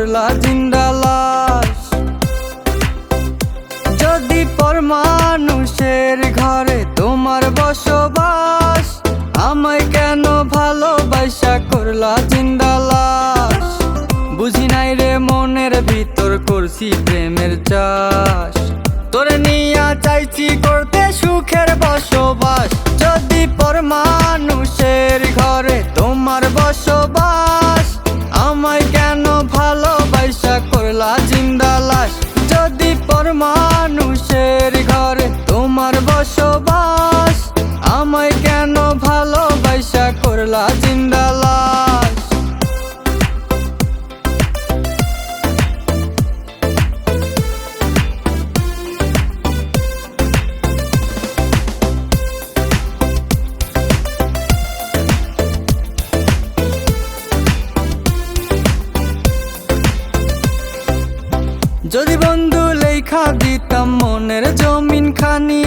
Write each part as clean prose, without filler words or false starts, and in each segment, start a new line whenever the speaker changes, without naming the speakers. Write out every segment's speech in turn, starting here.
করলা জিন্দা লাশ। যদি পর মানুষের ঘরে তোমার বসবাস, আমায় কেন ভালোবাসা করলা জিন্দা লাশ। বুঝি নাই রে মনের ভিতর করছি প্রেমের চাষ, তোরে নিয়া চাইছি করতে সুখের বসবাস। যদি পর মানুষের ঘরে তোমার বসবাস, আমায় কেন ভালোবাসা করলা জিন্দা লাশ। যদি পর মানুষের ঘরে তোমার বসবাস, আমায় কেন ভালোবাসা করলা জিন্দা লাশ। যদি বন্ধু লেখা দিতাম মনের জমিন খানি,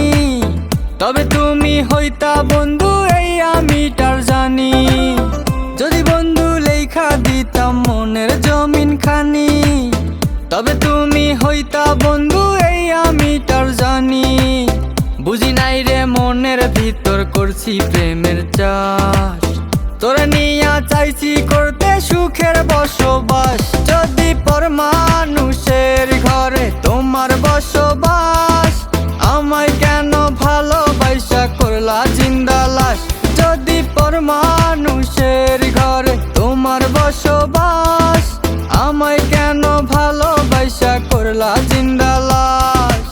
তবে তুমি হইতা বন্ধু এই আমি তার জানি। যদি বন্ধু লেখা দিতাম মনের জমিন খানি, তবে তুমি হইতা বন্ধু এই আমি তার জানি। বুঝি নাই রে মনের ভিতর করছি প্রেমের চাষ, তোরে নিয়া চাইছি করতে সুখের বসবাস। যদি পর মানুষের ঘরে তোমার বসবাস, আমায় কেন ভালোবাসা করলা জিন্দা লাশ। যদি পর মানুষের ঘরে তোমার বসবাস, আমায় কেন ভালোবাসা করলা জিন্দা লাশ।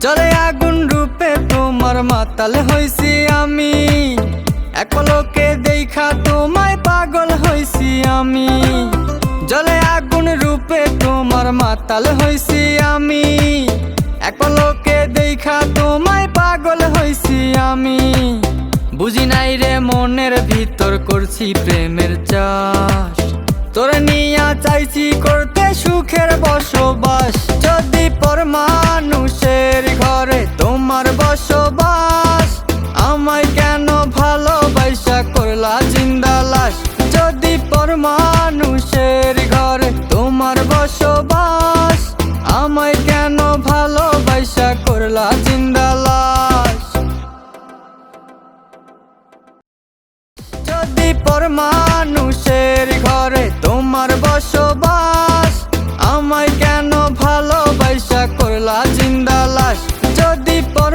জলে আগুন রূপে তোমার মাতাল হইছি আমি, এক পলকে দেখা তোমায় পাগল হইছি আমি। জলে আগুন রূপে তোমার মাতাল হইছি আমি, এক পলকে দেখা তোমায় পাগল হইছি আমি। বুঝি নাই রে মনের ভিতর করছি প্রেমের চাষ, তোরে নিয়া চাইছি করতে সুখের বসবাস। যদি পর মানুষের ঘরে তোমার বসবাস, আমায় কেন ভালোবাসা করলা জিন্দা লাশ। যদি পর মানুষের ঘরে তোমার বসবাস, আমায় কেন ভালোবাসা করলা জিন্দা লাশ। যদি পর মানুষের ঘরে তোমার বসবাস, আমায় কেন ভালোবাসা করলা জিন্দা লাশ। যদি পর